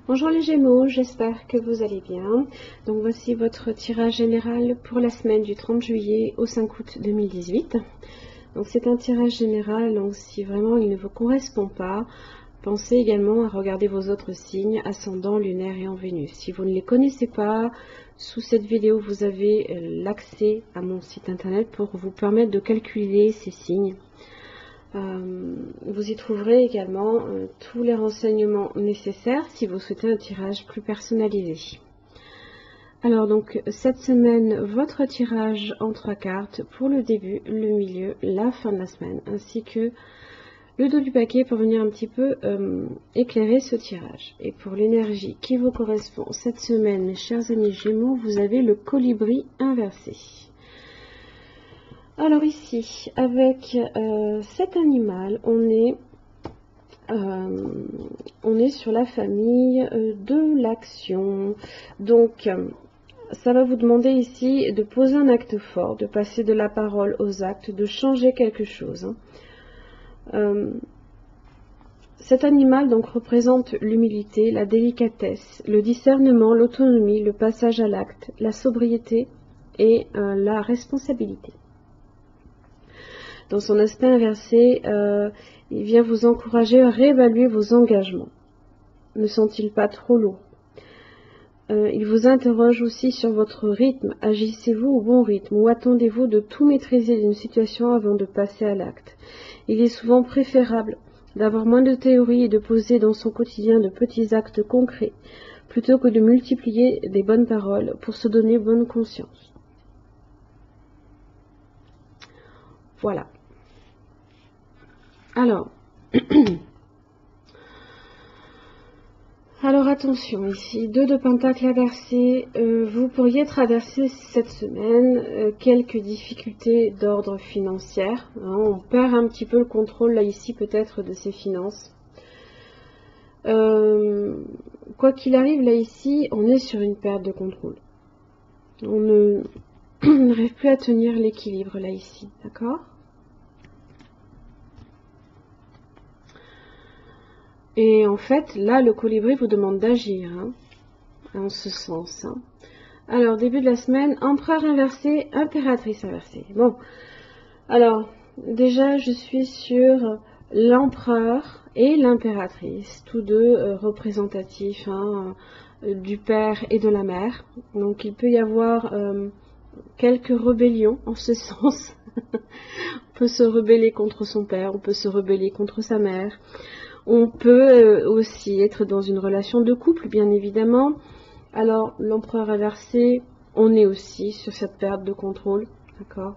Bonjour les Gémeaux, j'espère que vous allez bien. Donc voici votre tirage général pour la semaine du 30 juillet au 5 août 2018. Donc c'est un tirage général, donc si vraiment il ne vous correspond pas, pensez également à regarder vos autres signes, ascendant, lunaire et en Vénus. Si vous ne les connaissez pas, sous cette vidéo vous avez l'accès à mon site internet pour vous permettre de calculer ces signes. Vous y trouverez également tous les renseignements nécessaires si vous souhaitez un tirage plus personnalisé. Alors donc cette semaine, votre tirage en 3 cartes pour le début, le milieu, la fin de la semaine, ainsi que le dos du paquet pour venir un petit peu éclairer ce tirage. Et pour l'énergie qui vous correspond cette semaine, mes chers amis Gémeaux, vous avez le colibri inversé. Alors ici, avec cet animal, on est sur la famille de l'action. Donc, ça va vous demander ici de poser un acte fort, de passer de la parole aux actes, de changer quelque chose. Cet animal donc représente l'humilité, la délicatesse, le discernement, l'autonomie, le passage à l'acte, la sobriété et la responsabilité. Dans son aspect inversé, il vient vous encourager à réévaluer vos engagements. Ne sont-ils pas trop lourds? Il vous interroge aussi sur votre rythme. Agissez-vous au bon rythme ou attendez-vous de tout maîtriser d'une situation avant de passer à l'acte? Il est souvent préférable d'avoir moins de théorie et de poser dans son quotidien de petits actes concrets plutôt que de multiplier des bonnes paroles pour se donner bonne conscience. Voilà. Alors attention ici, 2 de pentacle inversé, vous pourriez traverser cette semaine quelques difficultés d'ordre financier. On perd un petit peu le contrôle là ici peut-être de ses finances. Quoi qu'il arrive là ici, on est sur une perte de contrôle. On n'arrive plus à tenir l'équilibre là ici, d'accord ? Et en fait, là, le colibri vous demande d'agir, en ce sens. Alors, début de la semaine, empereur inversé, impératrice inversée. Bon, alors, déjà, je suis sur l'empereur et l'impératrice, tous deux représentatifs du père et de la mère. Donc, il peut y avoir quelques rébellions en ce sens. On peut se rebeller contre son père, on peut se rebeller contre sa mère. On peut aussi être dans une relation de couple, bien évidemment. Alors, l'empereur inversé, on est aussi sur cette perte de contrôle, d'accord ?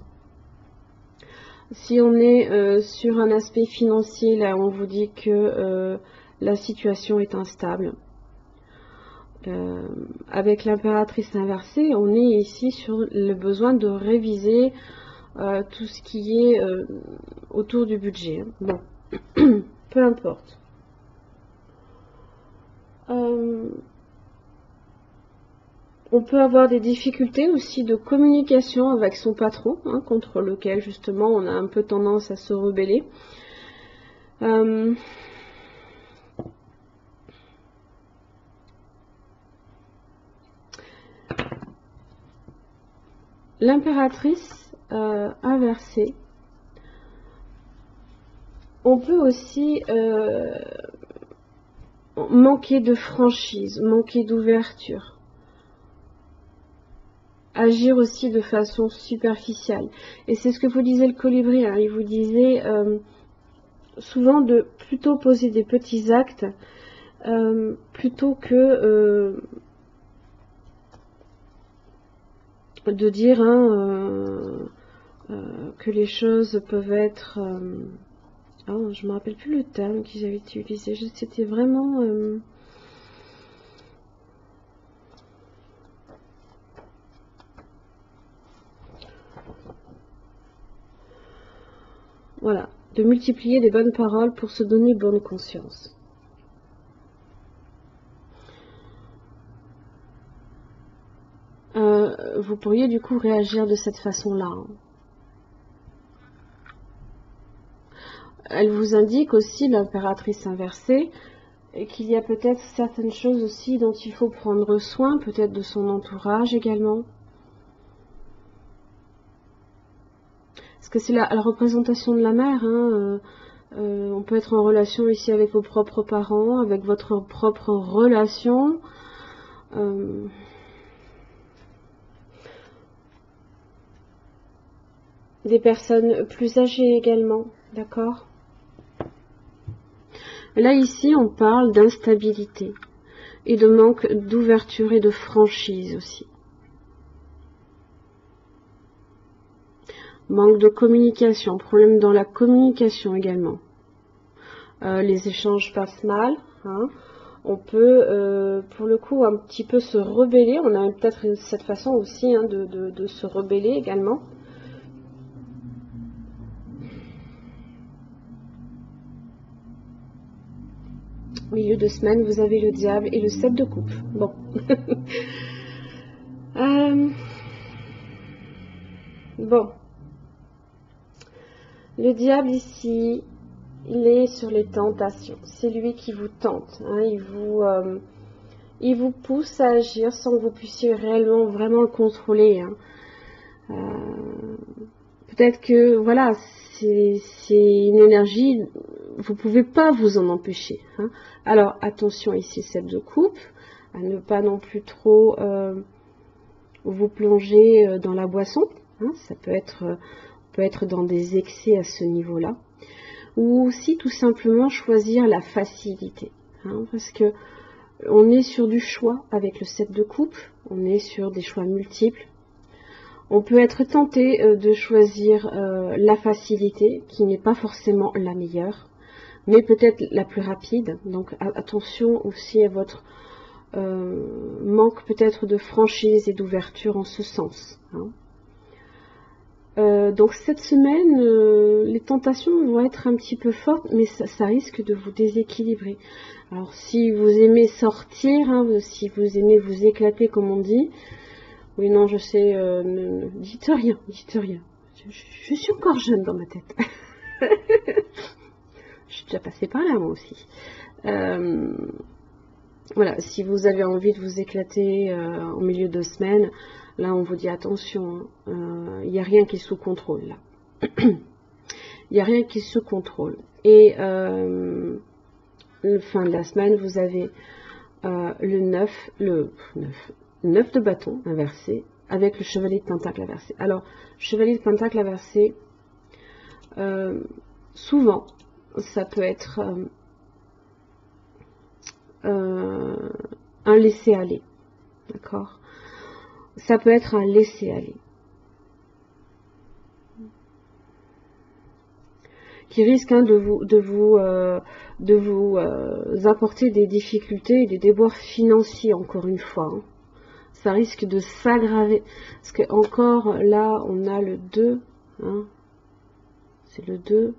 Si on est sur un aspect financier, là, on vous dit que la situation est instable. Avec l'impératrice inversée, on est ici sur le besoin de réviser tout ce qui est autour du budget. Bon, peu importe. On peut avoir des difficultés aussi de communication avec son patron, contre lequel justement on a un peu tendance à se rebeller. L'impératrice inversée, on peut aussi manquer de franchise, manquer d'ouverture. Agir aussi de façon superficielle. Et c'est ce que vous disait le colibri, il vous disait souvent de plutôt poser des petits actes plutôt que de dire que les choses peuvent être... je me rappelle plus le terme qu'ils avaient utilisé, c'était vraiment... Voilà, de multiplier les bonnes paroles pour se donner bonne conscience. Vous pourriez du coup réagir de cette façon-là. Elle vous indique aussi, l'impératrice inversée, et qu'il y a peut-être certaines choses aussi dont il faut prendre soin, peut-être de son entourage également. Parce que c'est la représentation de la mère, hein, on peut être en relation ici avec vos propres parents, avec votre propre relation. Des personnes plus âgées également, d'accord? Là, ici, on parle d'instabilité et de manque d'ouverture et de franchise aussi. Manque de communication, problème dans la communication également. Les échanges passent mal, hein. On peut, pour le coup, un petit peu se rebeller. On a peut-être cette façon aussi, hein, de se rebeller également. Milieu de semaine, vous avez le diable et le 7 de coupe. Bon. Bon. Le diable ici, il est sur les tentations. C'est lui qui vous tente. Hein, il vous pousse à agir sans que vous puissiez réellement, vraiment le contrôler. Hein. Peut-être que, voilà, c'est une énergie, vous ne pouvez pas vous en empêcher. Hein. Alors, attention ici, 7 de coupe, à ne pas non plus trop vous plonger dans la boisson. Hein. Ça peut être dans des excès à ce niveau-là. Ou aussi, tout simplement, choisir la facilité. Hein, parce que on est sur du choix avec le 7 de coupe, on est sur des choix multiples. On peut être tenté de choisir la facilité, qui n'est pas forcément la meilleure, mais peut-être la plus rapide. Donc attention aussi à votre manque peut-être de franchise et d'ouverture en ce sens. Hein. Donc cette semaine, les tentations vont être un petit peu fortes, mais ça risque de vous déséquilibrer. Alors si vous aimez sortir, hein, si vous aimez vous éclater comme on dit, oui non je sais, dites rien. Je suis encore jeune dans ma tête. Je suis déjà passée par là moi aussi. Voilà, si vous avez envie de vous éclater en milieu de semaine, là on vous dit attention, il n'y a rien qui est sous contrôle là. Il n'y a rien qui est sous contrôle. Et fin de la semaine, vous avez le 9 de bâton inversé avec le chevalier de pentacle inversé. Alors, chevalier de pentacle inversé, souvent, ça peut être un laisser-aller, d'accord? Ça peut être un laisser-aller qui risque hein, de vous apporter des difficultés et des déboires financiers, encore une fois. Hein. Ça risque de s'aggraver. Parce que encore là, on a le 2. Hein. C'est le 2.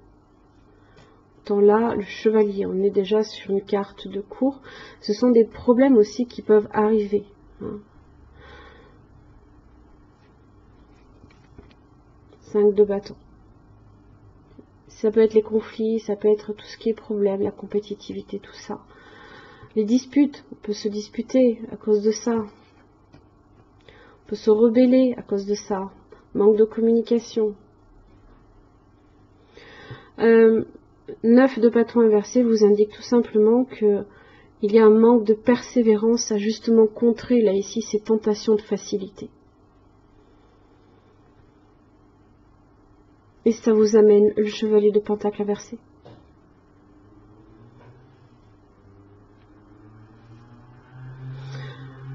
Tant là, le chevalier, on est déjà sur une carte de cour. Ce sont des problèmes aussi qui peuvent arriver. Hein. 5 de bâton. Ça peut être les conflits, ça peut être tout ce qui est problème, la compétitivité, tout ça. Les disputes, on peut se disputer à cause de ça. On peut se rebeller à cause de ça. Manque de communication. 9 de bâton inversé vous indique tout simplement que il y a un manque de persévérance à justement contrer là ici ces tentations de facilité. Et ça vous amène le chevalier de pentacle inversé.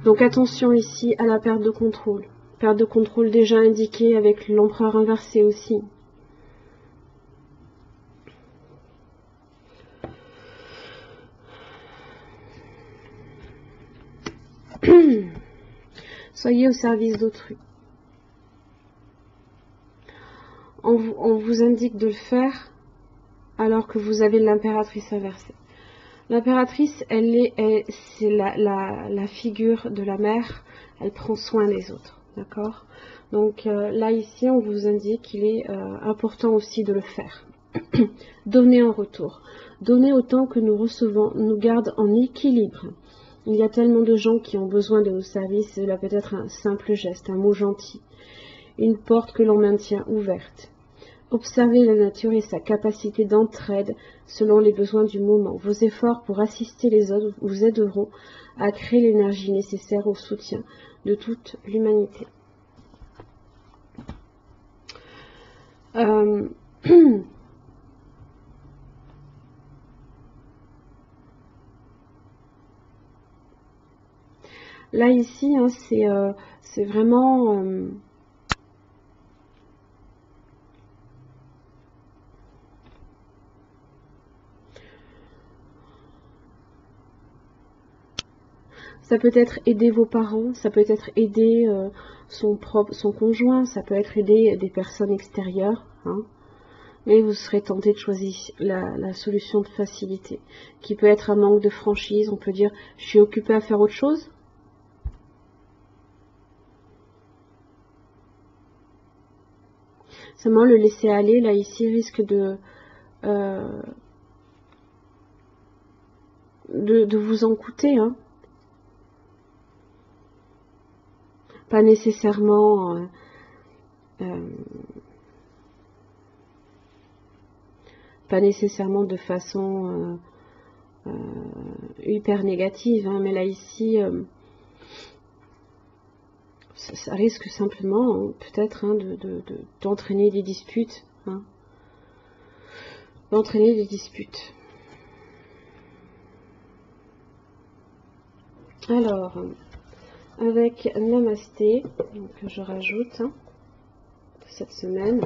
Donc attention ici à la perte de contrôle. Perte de contrôle déjà indiquée avec l'empereur inversé aussi. Soyez au service d'autrui. On vous indique de le faire alors que vous avez l'impératrice inversée. L'impératrice, c'est la figure de la mère, elle prend soin des autres, d'accord? Donc là, ici, on vous indique qu'il est important aussi de le faire. Donner en retour. Donner autant que nous recevons nous garde en équilibre. Il y a tellement de gens qui ont besoin de nos services, cela peut être un simple geste, un mot gentil, une porte que l'on maintient ouverte. Observez la nature et sa capacité d'entraide selon les besoins du moment. Vos efforts pour assister les autres vous aideront à créer l'énergie nécessaire au soutien de toute l'humanité. Là, ici, hein, c'est vraiment... ça peut être aider vos parents, ça peut être aider son conjoint, ça peut être aider des personnes extérieures, hein. Mais vous serez tenté de choisir la solution de facilité, qui peut être un manque de franchise. On peut dire, je suis occupé à faire autre chose. Seulement, le laisser aller, là, ici, risque de vous en coûter, hein. Pas nécessairement de façon hyper négative, hein, mais là ici ça risque simplement peut-être hein, d'entraîner des disputes, hein, d'entraîner des disputes. Alors avec Namasté, donc je rajoute hein, cette semaine.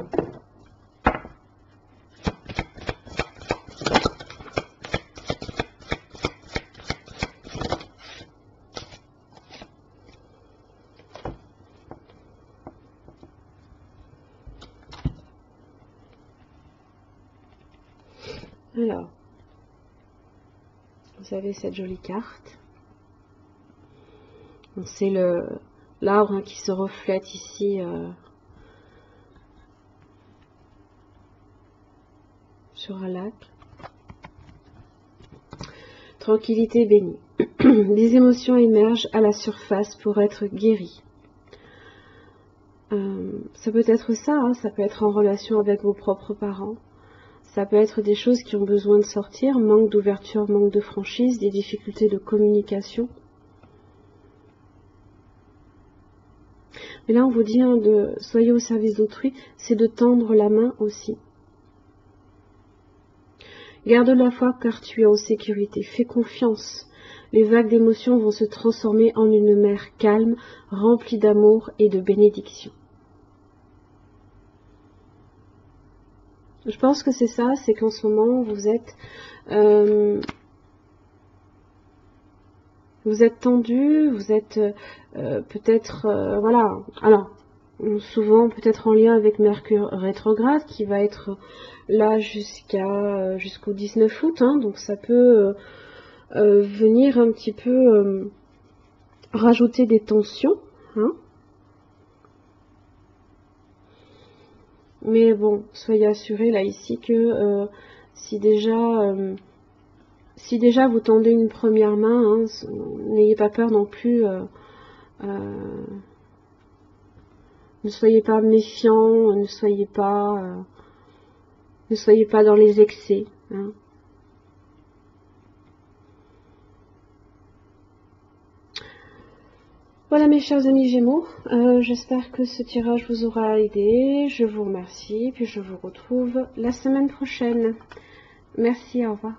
Alors, vous avez cette jolie carte. C'est l'arbre hein, qui se reflète ici sur un lac. Tranquillité bénie. Les émotions émergent à la surface pour être guéries. Ça peut être ça, hein, ça peut être en relation avec vos propres parents. Ça peut être des choses qui ont besoin de sortir, manque d'ouverture, manque de franchise, des difficultés de communication. Mais là, on vous dit hein, de soyez au service d'autrui, c'est de tendre la main aussi. Garde la foi car tu es en sécurité. Fais confiance. Les vagues d'émotions vont se transformer en une mer calme, remplie d'amour et de bénédiction. Je pense que c'est ça, c'est qu'en ce moment, vous êtes tendu, vous êtes peut-être, voilà, alors, souvent peut-être en lien avec Mercure rétrograde, qui va être là jusqu'au 19 août, hein, donc ça peut venir un petit peu rajouter des tensions, hein. Mais bon, soyez assurés là ici que si déjà vous tendez une première main, hein, n'ayez pas peur non plus, ne soyez pas méfiants, ne soyez pas dans les excès, hein. Voilà mes chers amis Gémeaux, j'espère que ce tirage vous aura aidé, je vous remercie, puis je vous retrouve la semaine prochaine. Merci, au revoir.